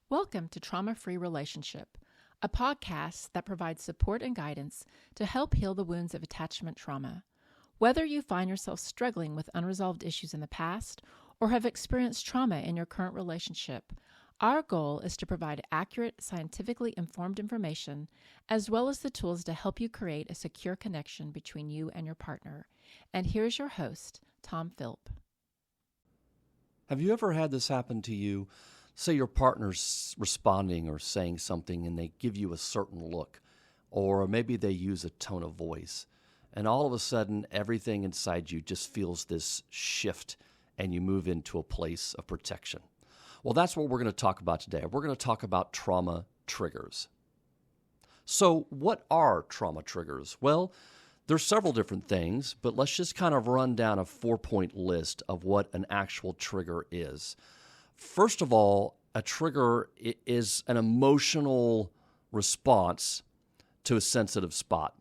Welcome to Trauma Free Relationship, a podcast that provides support and guidance to help heal the wounds of attachment trauma. Whether you find yourself struggling with unresolved issues in the past or have experienced trauma in your current relationship, our goal is to provide accurate, scientifically informed information, as well as the tools to help you create a secure connection between you and your partner. And here's your host, Tom Philp. Have you ever had this happen to you? Say your partner's responding or saying something and they give you a certain look, or maybe they use a tone of voice, and all of a sudden everything inside you just feels this shift and you move into a place of protection. Well, that's what we're going to talk about today. We're going to talk about trauma triggers. So what are trauma triggers? Well, there's several different things, but let's just kind of run down a 4-point list of what an actual trigger is. First of all, a trigger is an emotional response to a sensitive spot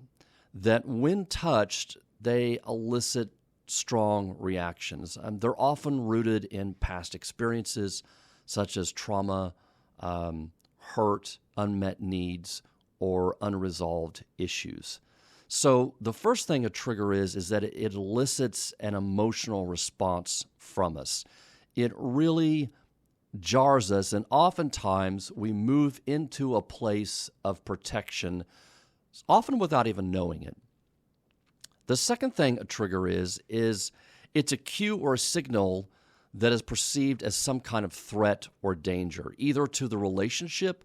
that when touched, they elicit strong reactions. They're often rooted in past experiences such as trauma, hurt, unmet needs, or unresolved issues. So the first thing a trigger is that it elicits an emotional response from us. It really jars us, and oftentimes we move into a place of protection, often without even knowing it. The second thing a trigger is it's a cue or a signal that is perceived as some kind of threat or danger, either to the relationship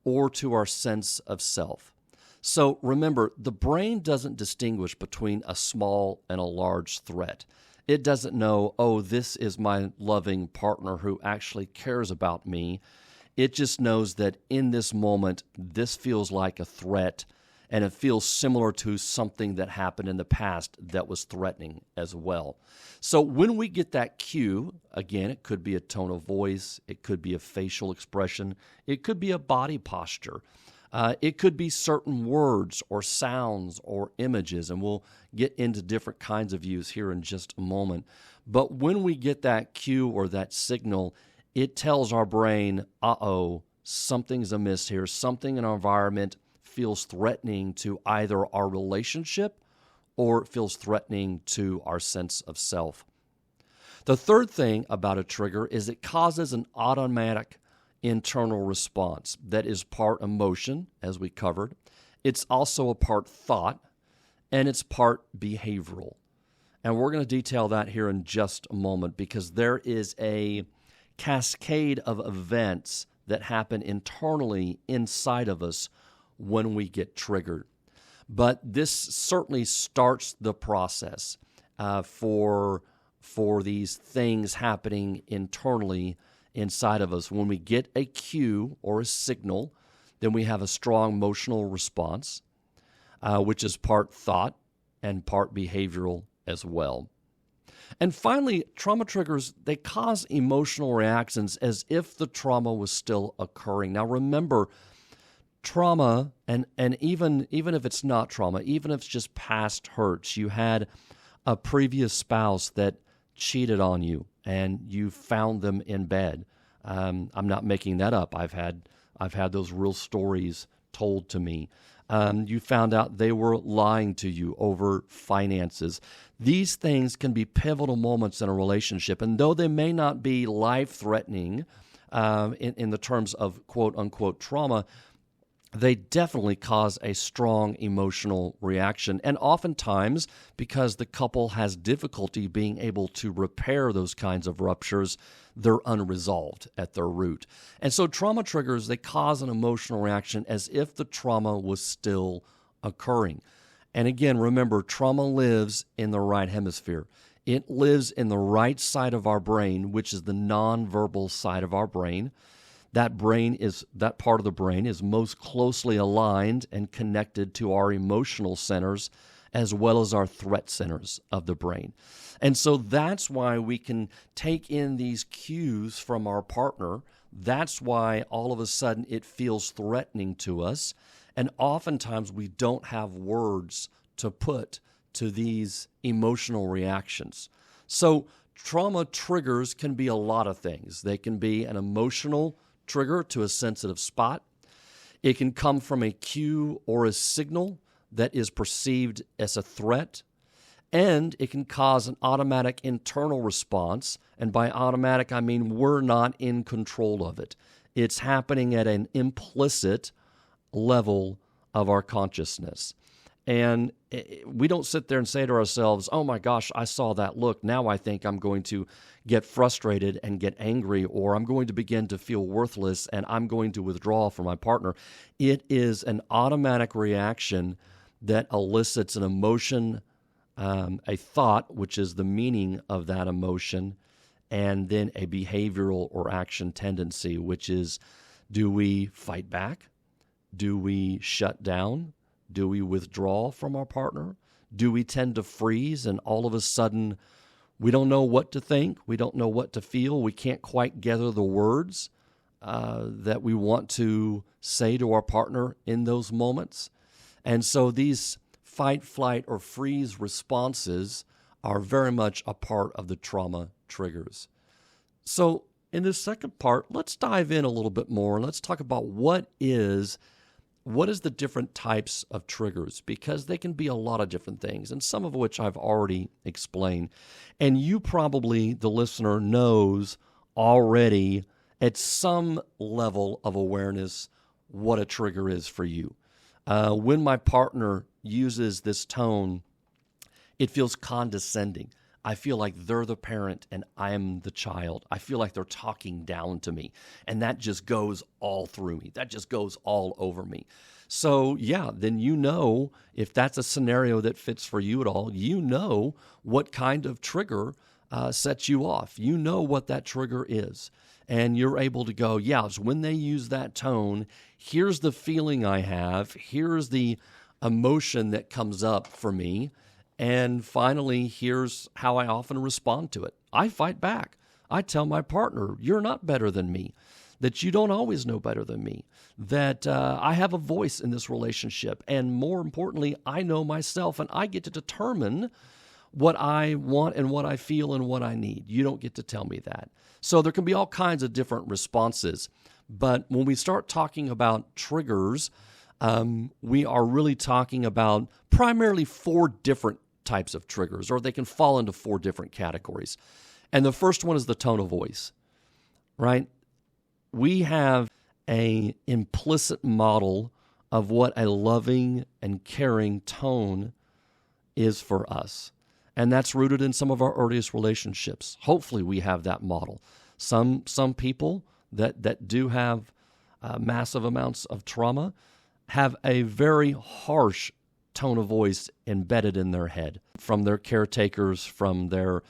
or to our sense of self. So remember, the brain doesn't distinguish between a small and a large threat. It doesn't know, oh, this is my loving partner who actually cares about me. It just knows that in this moment, this feels like a threat, and it feels similar to something that happened in the past that was threatening as well. So when we get that cue, again, it could be a tone of voice, it could be a facial expression, it could be a body posture. It could be certain words or sounds or images, and we'll get into different kinds of use here in just a moment. But when we get that cue or that signal, it tells our brain, something's amiss here. Something in our environment feels threatening to either our relationship or it feels threatening to our sense of self. The third thing about a trigger is it causes an automatic internal response that is part emotion, as we covered. It's also a part thought, and it's part behavioral. And we're going to detail that here in just a moment because there is a cascade of events that happen internally inside of us when we get triggered. But this certainly starts the process for these things happening internally inside of us. When we get a cue or a signal, then we have a strong emotional response, which is part thought and part behavioral as well. And finally, trauma triggers, they cause emotional reactions as if the trauma was still occurring. Now remember, trauma, and even if it's not trauma, even if it's just past hurts, you had a previous spouse that cheated on you and you found them in bed. I'm not making that up. I've had those real stories told to me. You found out they were lying to you over finances. These things can be pivotal moments in a relationship, and though they may not be life-threatening in the terms of quote-unquote trauma, they definitely cause a strong emotional reaction. And oftentimes, because the couple has difficulty being able to repair those kinds of ruptures, they're unresolved at their root. And so trauma triggers, they cause an emotional reaction as if the trauma was still occurring. And again, remember, trauma lives in the right hemisphere. It lives in the right side of our brain, which is the nonverbal side of our brain. That part of the brain is most closely aligned and connected to our emotional centers as well as our threat centers of the brain. And so that's why we can take in these cues from our partner. That's why all of a sudden it feels threatening to us. And oftentimes we don't have words to put to these emotional reactions. So trauma triggers can be a lot of things. They can be an emotional trigger to a sensitive spot. It can come from a cue or a signal that is perceived as a threat. And it can cause an automatic internal response. And by automatic, I mean we're not in control of it. It's happening at an implicit level of our consciousness. And we don't sit there and say to ourselves, oh my gosh, I saw that look. Now I think I'm going to get frustrated and get angry, or I'm going to begin to feel worthless and I'm going to withdraw from my partner. It is an automatic reaction that elicits an emotion, a thought, which is the meaning of that emotion, and then a behavioral or action tendency, which is, do we fight back? Do we shut down? Do we withdraw from our partner? Do we tend to freeze and all of a sudden we don't know what to think? We don't know what to feel. We can't quite gather the words that we want to say to our partner in those moments. And so these fight, flight, or freeze responses are very much a part of the trauma triggers. So in this second part, let's dive in a little bit more and let's talk about what is the different types of triggers, because they can be a lot of different things, and some of which I've already explained. And you probably, the listener, knows already at some level of awareness what a trigger is for you. When my partner uses this tone, it feels condescending. I feel like they're the parent and I'm the child. I feel like they're talking down to me. And that just goes all through me. That just goes all over me. So yeah, then you know, if that's a scenario that fits for you at all, you know what kind of trigger sets you off. You know what that trigger is. And you're able to go, yeah, it's when they use that tone, here's the feeling I have, here's the emotion that comes up for me. And finally, here's how I often respond to it. I fight back. I tell my partner, you're not better than me, that you don't always know better than me, that I have a voice in this relationship. And more importantly, I know myself and I get to determine what I want and what I feel and what I need. You don't get to tell me that. So there can be all kinds of different responses. But when we start talking about triggers, we are really talking about primarily 4 different types of triggers, or they can fall into 4 different categories. And the first one is the tone of voice, right? We have an implicit model of what a loving and caring tone is for us. And that's rooted in some of our earliest relationships. Hopefully we have that model. Some people that do have massive amounts of trauma have a very harsh tone of voice embedded in their head from their caretakers, from their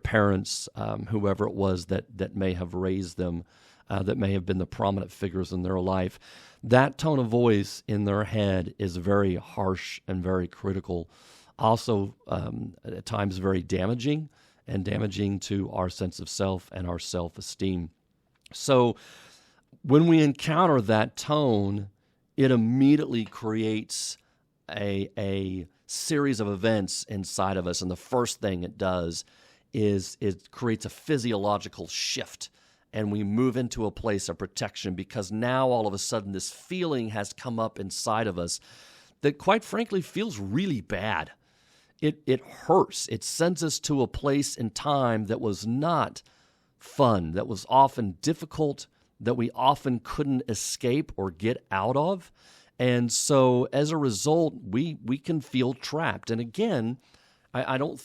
parents, whoever it was that may have raised them, that may have been the prominent figures in their life. That tone of voice in their head is very harsh and very critical. Also, at times very damaging to our sense of self and our self-esteem. So when we encounter that tone, it immediately creates a series of events inside of us. And the first thing it does is it creates a physiological shift. And we move into a place of protection because now all of a sudden this feeling has come up inside of us that quite frankly feels really bad. It hurts. It sends us to a place in time that was not fun, that was often difficult, that we often couldn't escape or get out of. And so as a result, we can feel trapped. And again, I don't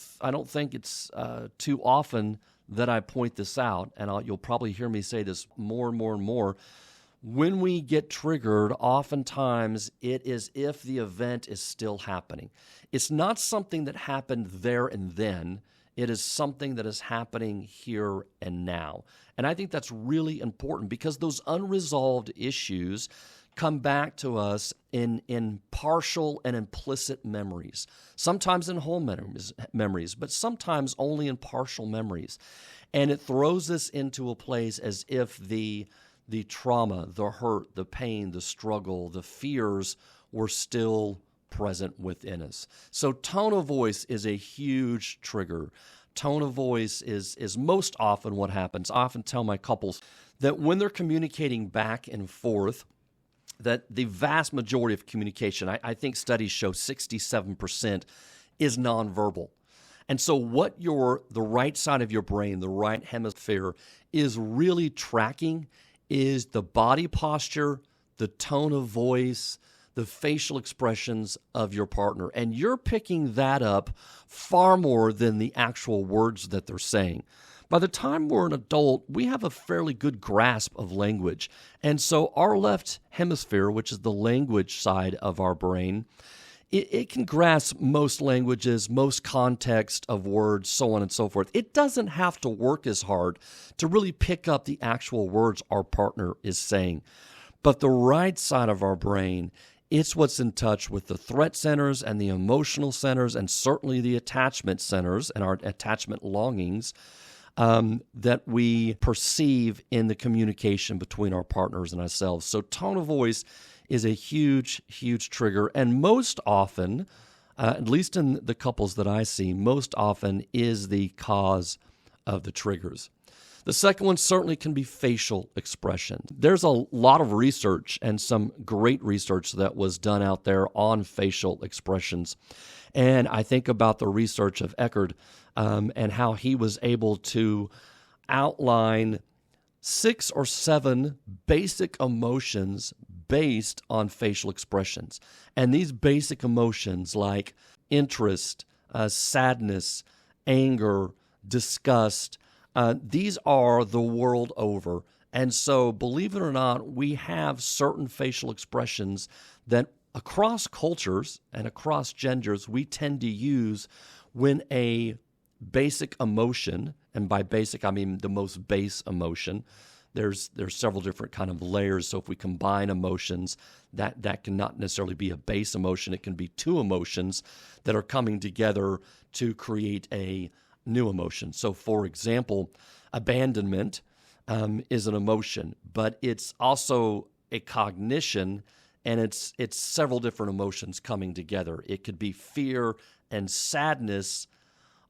think it's too often that I point this out, and you'll probably hear me say this more and more and more. When we get triggered, oftentimes it is if the event is still happening. It's not something that happened there and then. It is something that is happening here and now. And I think that's really important because those unresolved issues come back to us in partial and implicit memories, sometimes in whole memories, but sometimes only in partial memories. And it throws us into a place as if the trauma, the hurt, the pain, the struggle, the fears were still present within us. So tone of voice is a huge trigger. tone of voice is most often what happens. I often tell my couples that when they're communicating back and forth, that the vast majority of communication, I think studies show 67%, is nonverbal. And so what the right side of your brain, the right hemisphere, is really tracking is the body posture, the tone of voice, the facial expressions of your partner. And you're picking that up far more than the actual words that they're saying. By the time we're an adult, we have a fairly good grasp of language. And so our left hemisphere, which is the language side of our brain, it can grasp most languages, most context of words, so on and so forth. It doesn't have to work as hard to really pick up the actual words our partner is saying. But the right side of our brain, it's what's in touch with the threat centers and the emotional centers and certainly the attachment centers and our attachment longings that we perceive in the communication between our partners and ourselves. So tone of voice is a huge, huge trigger. And most often, at least in the couples that I see, most often is the cause of the triggers. The second one certainly can be facial expression. There's a lot of research and some great research that was done out there on facial expressions. And I think about the research of Eckerd and how he was able to outline 6 or 7 basic emotions based on facial expressions. And these basic emotions like interest, sadness, anger, disgust, these are the world over. And so, believe it or not, we have certain facial expressions that across cultures and across genders we tend to use when a basic emotion, and by basic I mean the most base emotion, there's several different kind of layers. So if we combine emotions, that can not necessarily be a base emotion. It can be 2 emotions that are coming together to create a new emotion. So for example, abandonment is an emotion, but it's also a cognition, and it's several different emotions coming together. It could be fear and sadness,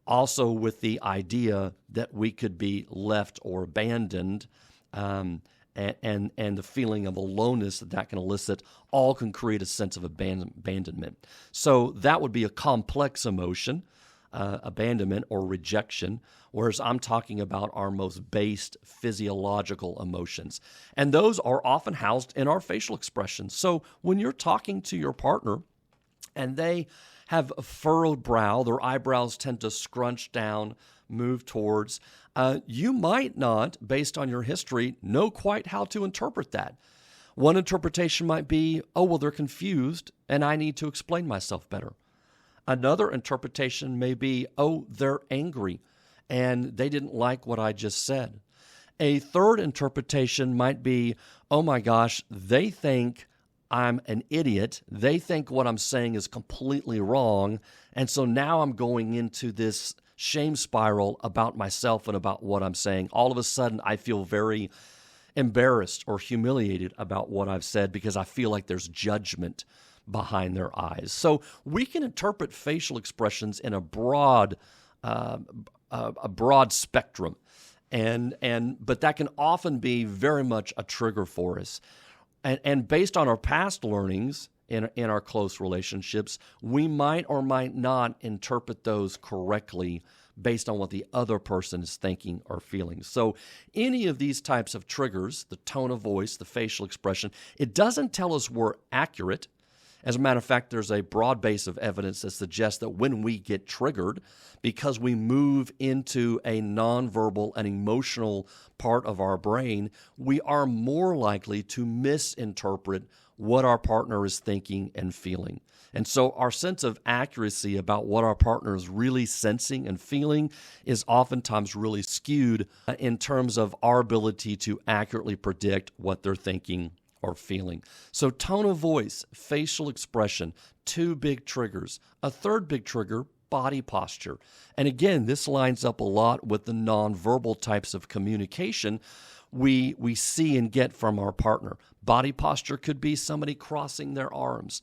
also with the idea that we could be left or abandoned, and the feeling of aloneness that can elicit, all can create a sense of abandonment. So that would be a complex emotion, abandonment or rejection, whereas I'm talking about our most based physiological emotions. And those are often housed in our facial expressions. So when you're talking to your partner and they have a furrowed brow, their eyebrows tend to scrunch down, move towards, you might not, based on your history, know quite how to interpret that. One interpretation might be, oh, well, they're confused and I need to explain myself better. Another interpretation may be, oh, they're angry and they didn't like what I just said. A third interpretation might be, oh my gosh, they think I'm an idiot. They think what I'm saying is completely wrong. And so now I'm going into this shame spiral about myself and about what I'm saying. All of a sudden, I feel very embarrassed or humiliated about what I've said because I feel like there's judgment behind their eyes. So we can interpret facial expressions in a broad spectrum, but that can often be very much a trigger for us. And based on our past learnings in our close relationships, we might or might not interpret those correctly based on what the other person is thinking or feeling. So any of these types of triggers, the tone of voice, the facial expression, it doesn't tell us we're accurate. As a matter of fact, there's a broad base of evidence that suggests that when we get triggered, because we move into a nonverbal and emotional part of our brain, we are more likely to misinterpret what our partner is thinking and feeling. And so our sense of accuracy about what our partner is really sensing and feeling is oftentimes really skewed in terms of our ability to accurately predict what they're thinking or feeling. So tone of voice, facial expression, 2 big triggers. A third big trigger, body posture. And again, this lines up a lot with the nonverbal types of communication we see and get from our partner. Body posture could be somebody crossing their arms.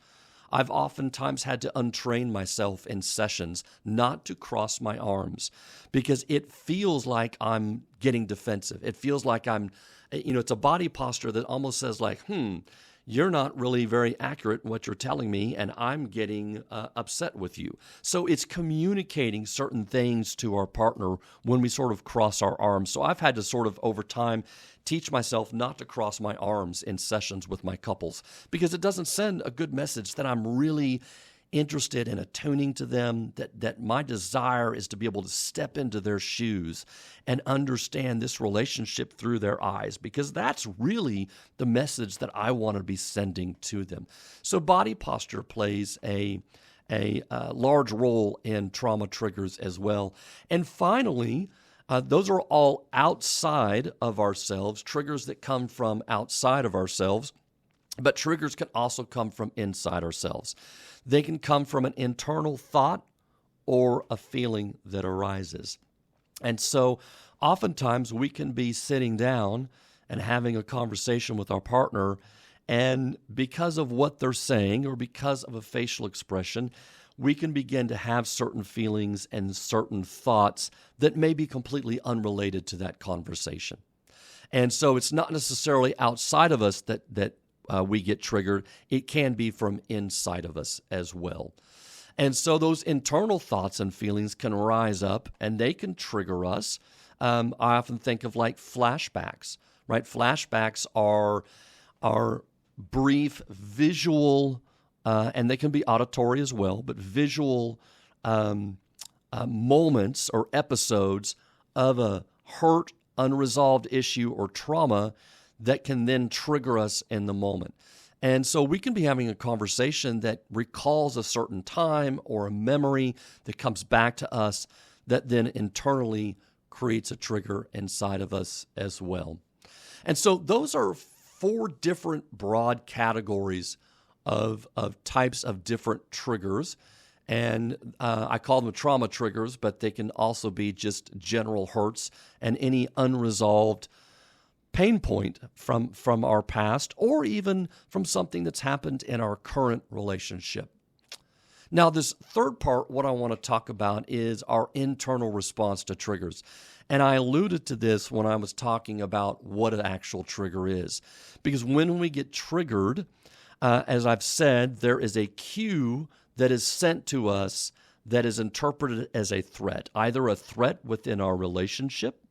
I've oftentimes had to untrain myself in sessions not to cross my arms because it feels like I'm getting defensive. It feels like it's a body posture that almost says like, you're not really very accurate in what you're telling me, and I'm getting upset with you. So it's communicating certain things to our partner when we sort of cross our arms. So I've had to sort of, over time, teach myself not to cross my arms in sessions with my couples because it doesn't send a good message that I'm really interested in attuning to them, that my desire is to be able to step into their shoes and understand this relationship through their eyes, because that's really the message that I want to be sending to them. So body posture plays a large role in trauma triggers as well. And finally, those are all outside of ourselves, triggers that come from outside of ourselves. But triggers can also come from inside ourselves. They can come from an internal thought or a feeling that arises. And so oftentimes we can be sitting down and having a conversation with our partner, and because of what they're saying or because of a facial expression, we can begin to have certain feelings and certain thoughts that may be completely unrelated to that conversation. And so it's not necessarily outside of us that we get triggered. It can be from inside of us as well. And so those internal thoughts and feelings can rise up and they can trigger us. I often think of like flashbacks, right? Flashbacks are brief visual, and they can be auditory as well, but visual moments or episodes of a hurt, unresolved issue or trauma that can then trigger us in the moment. And so we can be having a conversation that recalls a certain time or a memory that comes back to us that then internally creates a trigger inside of us as well. And so those are 4 different broad categories of types of different triggers. And I call them trauma triggers, but they can also be just general hurts and any unresolved pain point from our past, or even from something that's happened in our current relationship. Now, this third part, what I want to talk about is our internal response to triggers. And I alluded to this when I was talking about what an actual trigger is. Because when we get triggered, as I've said, there is a cue that is sent to us that is interpreted as a threat, either a threat within our relationship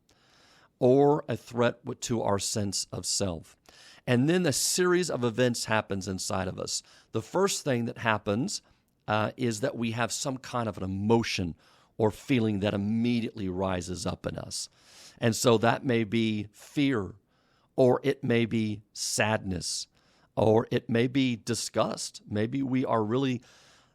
or a threat to our sense of self. And then a series of events happens inside of us. The first thing that happens is that we have some kind of an emotion or feeling that immediately rises up in us. And so that may be fear, or it may be sadness, or it may be disgust. Maybe we are really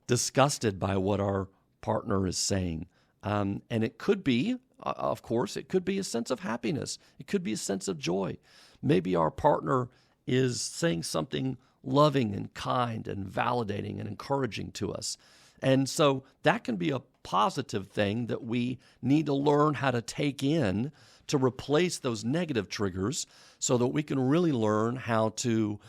disgusted by what our partner is saying. And it could be, of course, it could be a sense of happiness. It could be a sense of joy. Maybe our partner is saying something loving and kind and validating and encouraging to us. And so that can be a positive thing that we need to learn how to take in to replace those negative triggers so that we can really learn how to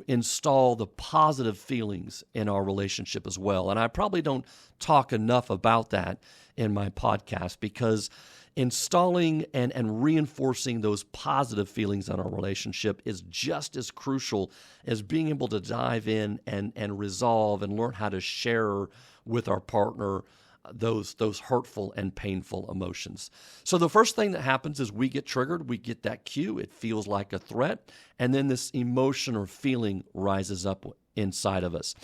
install the positive feelings in our relationship as well. And I probably don't talk enough about that in my podcast, because installing and reinforcing those positive feelings in our relationship is just as crucial as being able to dive in and resolve and learn how to share with our partner those hurtful and painful emotions. So the first thing that happens is we get triggered, we get that cue, it feels like a threat, and then this emotion or feeling rises up inside of us.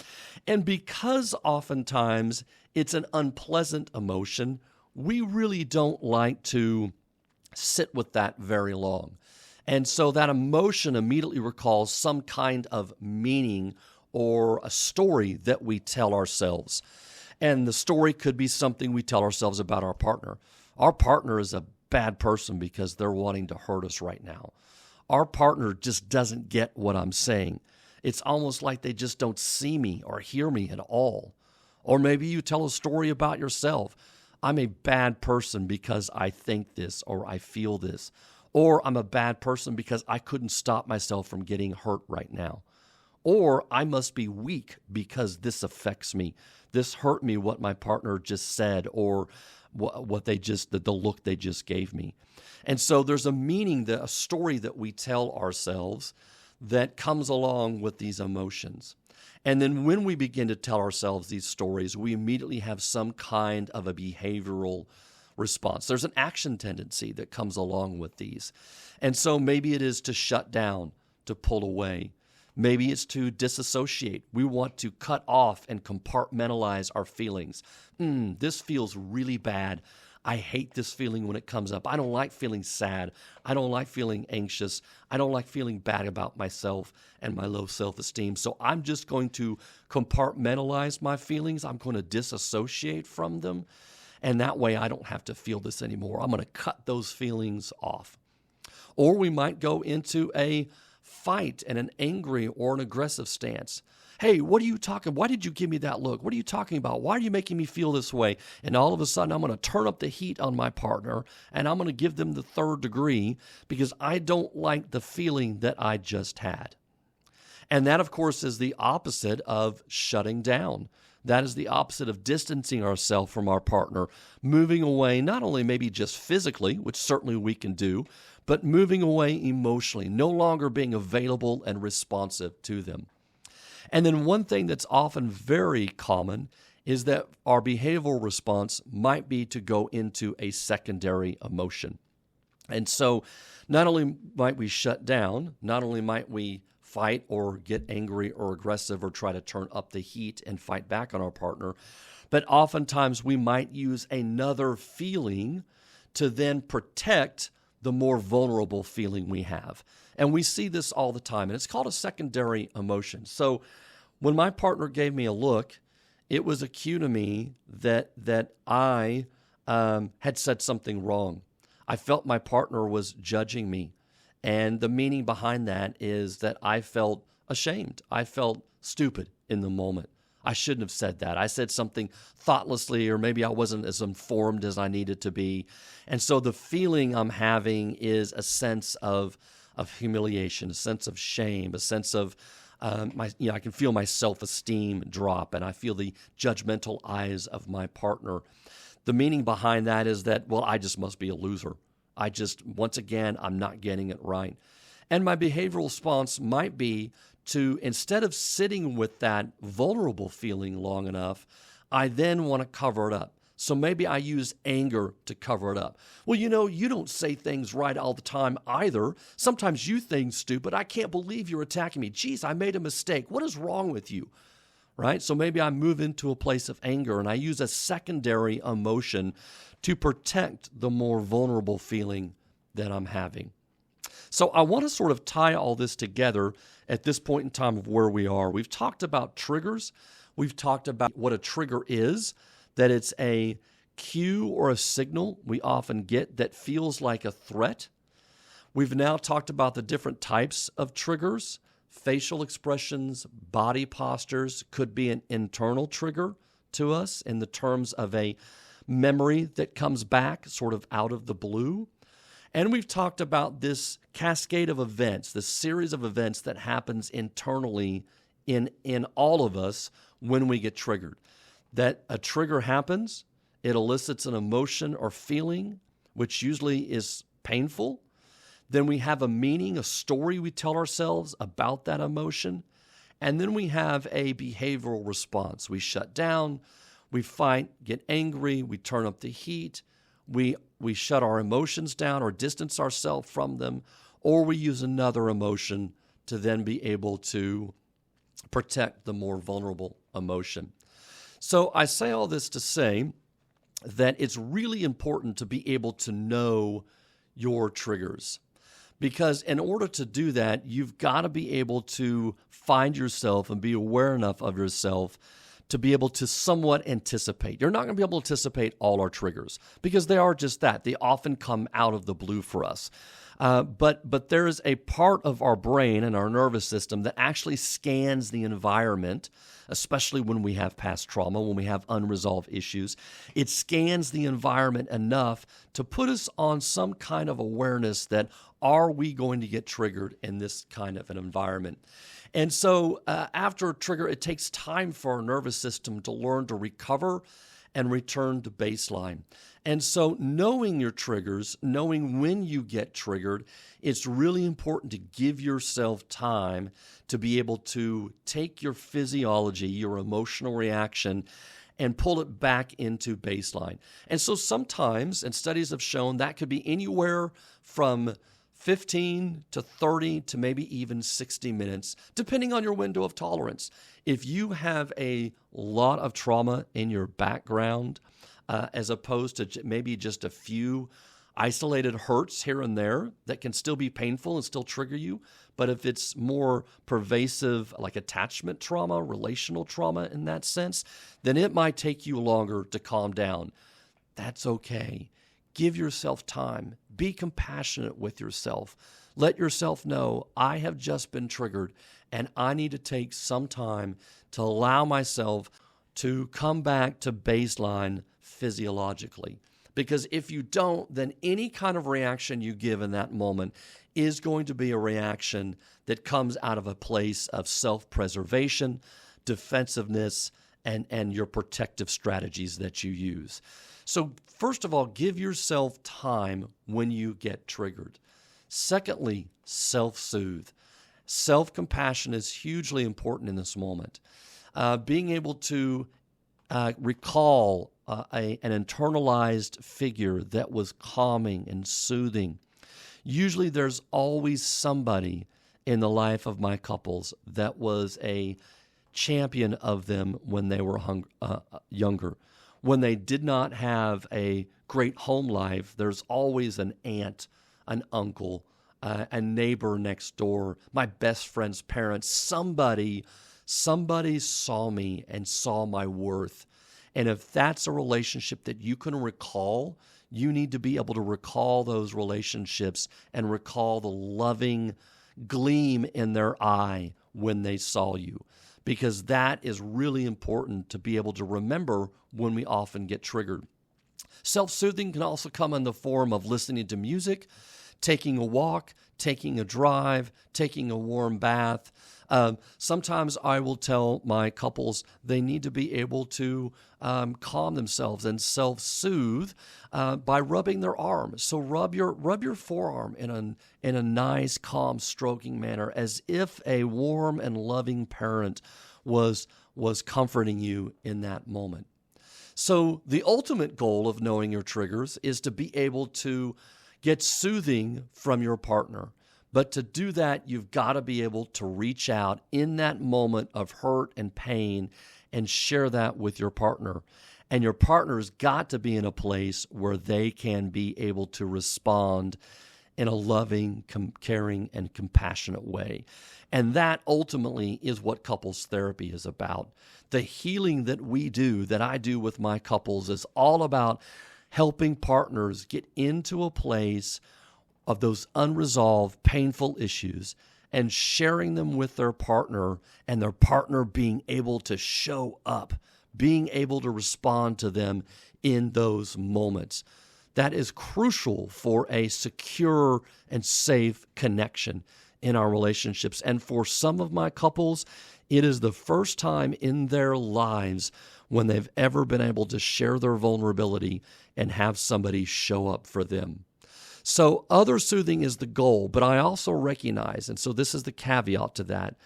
And because oftentimes it's an unpleasant emotion, we really don't like to sit with that very long. And so that emotion immediately recalls some kind of meaning or a story that we tell ourselves. And the story could be something we tell ourselves about our partner. Our partner is a bad person because they're wanting to hurt us right now. Our partner just doesn't get what I'm saying. It's almost like they just don't see me or hear me at all. Or maybe you tell a story about yourself. I'm a bad person because I think this or I feel this. Or I'm a bad person because I couldn't stop myself from getting hurt right now. Or I must be weak because this affects me. This hurt me, what my partner just said, or what they just, the look they just gave me. And so there's a meaning, a story that we tell ourselves that comes along with these emotions. And then when we begin to tell ourselves these stories, we immediately have some kind of a behavioral response. There's an action tendency that comes along with these. And so maybe it is to shut down, to pull away. Maybe it's to disassociate. We want to cut off and compartmentalize our feelings. This feels really bad. I hate this feeling when it comes up. I don't like feeling sad. I don't like feeling anxious. I don't like feeling bad about myself and my low self-esteem. So I'm just going to compartmentalize my feelings. I'm going to disassociate from them. And that way I don't have to feel this anymore. I'm going to cut those feelings off. Or we might go into a fight and an angry or an aggressive stance. Hey, what are you talking? Why did you give me that look? What are you talking about? Why are you making me feel this way? And all of a sudden, I'm going to turn up the heat on my partner, and I'm going to give them the third degree because I don't like the feeling that I just had. And that, of course, is the opposite of shutting down. That is the opposite of distancing ourselves from our partner, moving away, not only maybe just physically, which certainly we can do, but moving away emotionally, no longer being available and responsive to them. And then one thing that's often very common is that our behavioral response might be to go into a secondary emotion. And so not only might we shut down, not only might we fight or get angry or aggressive or try to turn up the heat and fight back on our partner, but oftentimes we might use another feeling to then protect the more vulnerable feeling we have. And we see this all the time, and it's called a secondary emotion. So when my partner gave me a look, it was a cue to me that I had said something wrong. I felt my partner was judging me. And the meaning behind that is that I felt ashamed. I felt stupid in the moment. I shouldn't have said that. I said something thoughtlessly, or maybe I wasn't as informed as I needed to be. And so the feeling I'm having is a sense of humiliation, a sense of shame, a sense of I can feel my self-esteem drop, and I feel the judgmental eyes of my partner. The meaning behind that is that, well, I just must be a loser. Once again, I'm not getting it right. And my behavioral response might be to, instead of sitting with that vulnerable feeling long enough, I then want to cover it up. So maybe I use anger to cover it up. Well, you don't say things right all the time either. Sometimes you think stupid. I can't believe you're attacking me. Geez, I made a mistake. What is wrong with you? Right? So maybe I move into a place of anger and I use a secondary emotion to protect the more vulnerable feeling that I'm having. So I want to sort of tie all this together at this point in time of where we are. We've talked about triggers. We've talked about what a trigger is, that it's a cue or a signal we often get that feels like a threat. We've now talked about the different types of triggers, facial expressions, body postures. Could be an internal trigger to us in the terms of a memory that comes back sort of out of the blue. And we've talked about this cascade of events, this series of events that happens internally in all of us when we get triggered. That a trigger happens, it elicits an emotion or feeling, which usually is painful. Then we have a meaning, a story we tell ourselves about that emotion. And then we have a behavioral response. We shut down, we fight, get angry, we turn up the heat, we shut our emotions down or distance ourselves from them, or we use another emotion to then be able to protect the more vulnerable emotion. So I say all this to say that it's really important to be able to know your triggers. Because in order to do that, you've got to be able to find yourself and be aware enough of yourself to be able to somewhat anticipate. You're not going to be able to anticipate all our triggers because they are just that. They often come out of the blue for us. But there is a part of our brain and our nervous system that actually scans the environment, especially when we have past trauma, when we have unresolved issues. It scans the environment enough to put us on some kind of awareness that Are we going to get triggered in this kind of an environment? And so after a trigger, it takes time for our nervous system to learn to recover and return to baseline. And so knowing your triggers, knowing when you get triggered, it's really important to give yourself time to be able to take your physiology, your emotional reaction, and pull it back into baseline. And so sometimes, and studies have shown, that could be anywhere from 15 to 30 to maybe even 60 minutes, depending on your window of tolerance. If you have a lot of trauma in your background, as opposed to maybe just a few isolated hurts here and there that can still be painful and still trigger you, but if it's more pervasive, like attachment trauma, relational trauma in that sense, then it might take you longer to calm down. That's okay. Give yourself time. Be compassionate with yourself. Let yourself know, I have just been triggered and I need to take some time to allow myself to come back to baseline physiologically. Because if you don't, then any kind of reaction you give in that moment is going to be a reaction that comes out of a place of self-preservation, defensiveness, and your protective strategies that you use. So first of all, give yourself time when you get triggered. Secondly, self-soothe. Self-compassion is hugely important in this moment. Being able to recall an internalized figure that was calming and soothing. Usually there's always somebody in the life of my couples that was a champion of them when they were younger. When they did not have a great home life, there's always an aunt, an uncle, a neighbor next door, my best friend's parents. Somebody saw me and saw my worth. And if that's a relationship that you can recall, you need to be able to recall those relationships and recall the loving gleam in their eye when they saw you, because that is really important to be able to remember when we often get triggered. Self-soothing can also come in the form of listening to music, taking a walk, taking a drive, taking a warm bath. Sometimes I will tell my couples they need to be able to calm themselves and self-soothe by rubbing their arm. So rub your forearm in a nice, calm, stroking manner, as if a warm and loving parent was comforting you in that moment. So the ultimate goal of knowing your triggers is to be able to get soothing from your partner. But to do that, you've got to be able to reach out in that moment of hurt and pain and share that with your partner. And your partner's got to be in a place where they can be able to respond in a loving, caring, and compassionate way. And that ultimately is what couples therapy is about. The healing that we do, that I do with my couples, is all about helping partners get into a place of those unresolved, painful issues and sharing them with their partner, and their partner being able to show up, being able to respond to them in those moments. That is crucial for a secure and safe connection in our relationships. And for some of my couples, it is the first time in their lives when they've ever been able to share their vulnerability and have somebody show up for them. So other soothing is the goal, but I also recognize, and so this is the caveat to that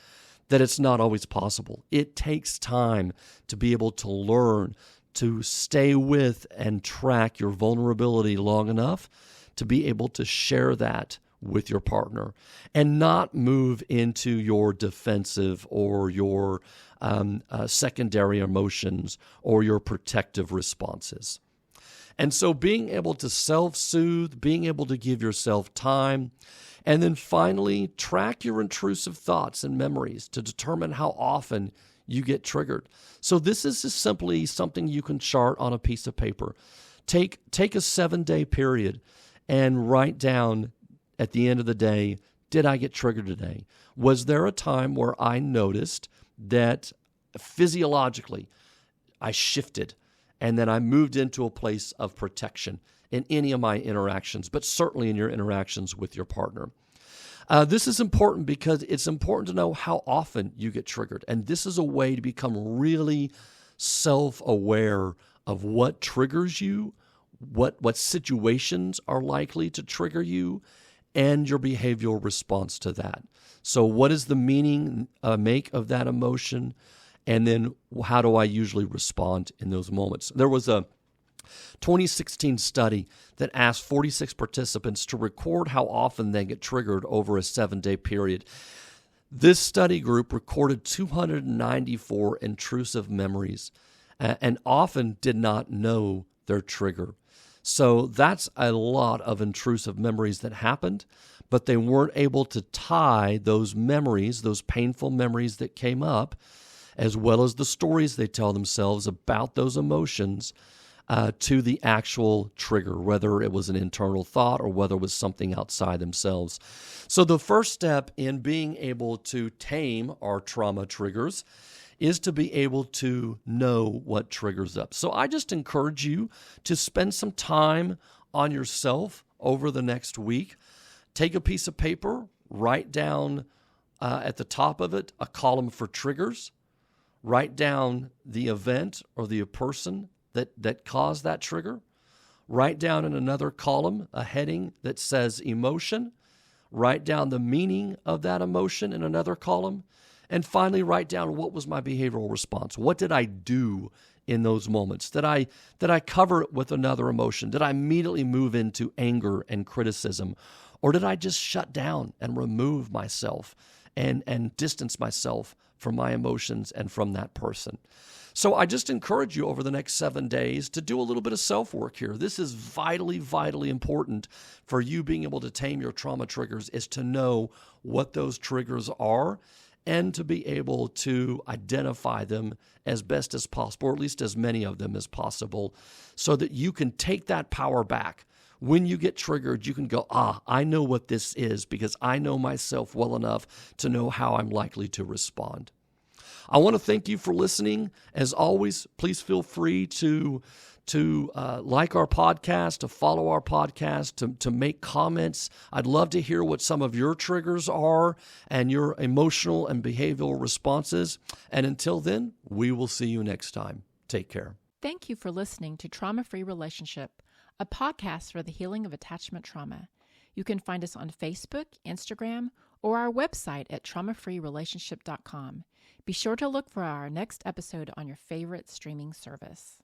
it's not always possible. It takes time to be able to learn to stay with and track your vulnerability long enough to be able to share that with your partner and not move into your defensive or your secondary emotions or your protective responses. And so being able to self-soothe, being able to give yourself time, and then finally track your intrusive thoughts and memories to determine how often you get triggered. So this is just simply something you can chart on a piece of paper. Take a 7-day period and write down at the end of the day, did I get triggered today? Was there a time where I noticed that physiologically I shifted and then I moved into a place of protection? in any of my interactions, but certainly in your interactions with your partner. This is important because it's important to know how often you get triggered. And this is a way to become really self-aware of what triggers you, what situations are likely to trigger you, and your behavioral response to that. So what is the meaning make of that emotion? And then how do I usually respond in those moments? There was a 2016 study that asked 46 participants to record how often they get triggered over a 7-day period. This study group recorded 294 intrusive memories and often did not know their trigger. So that's a lot of intrusive memories that happened, but they weren't able to tie those memories, those painful memories that came up, as well as the stories they tell themselves about those emotions, to the actual trigger, whether it was an internal thought or whether it was something outside themselves. So the first step in being able to tame our trauma triggers is to be able to know what triggers up. So I just encourage you to spend some time on yourself over the next week. Take a piece of paper, write down at the top of it a column for triggers. Write down the event or the person that caused that trigger. Write down in another column a heading that says emotion. Write down the meaning of that emotion in another column. And finally, write down what was my behavioral response. What did I do in those moments? Did I cover it with another emotion? Did I immediately move into anger and criticism? Or did I just shut down and remove myself and distance myself from my emotions and from that person? So I just encourage you over the next 7 days to do a little bit of self-work here. This is vitally, vitally important for you being able to tame your trauma triggers, is to know what those triggers are and to be able to identify them as best as possible, or at least as many of them as possible, so that you can take that power back. When you get triggered, you can go, I know what this is because I know myself well enough to know how I'm likely to respond. I want to thank you for listening. As always, please feel free to like our podcast, to follow our podcast, to make comments. I'd love to hear what some of your triggers are and your emotional and behavioral responses. And until then, we will see you next time. Take care. Thank you for listening to Trauma-Free Relationship, a podcast for the healing of attachment trauma. You can find us on Facebook, Instagram, or our website at traumafreerelationship.com. Be sure to look for our next episode on your favorite streaming service.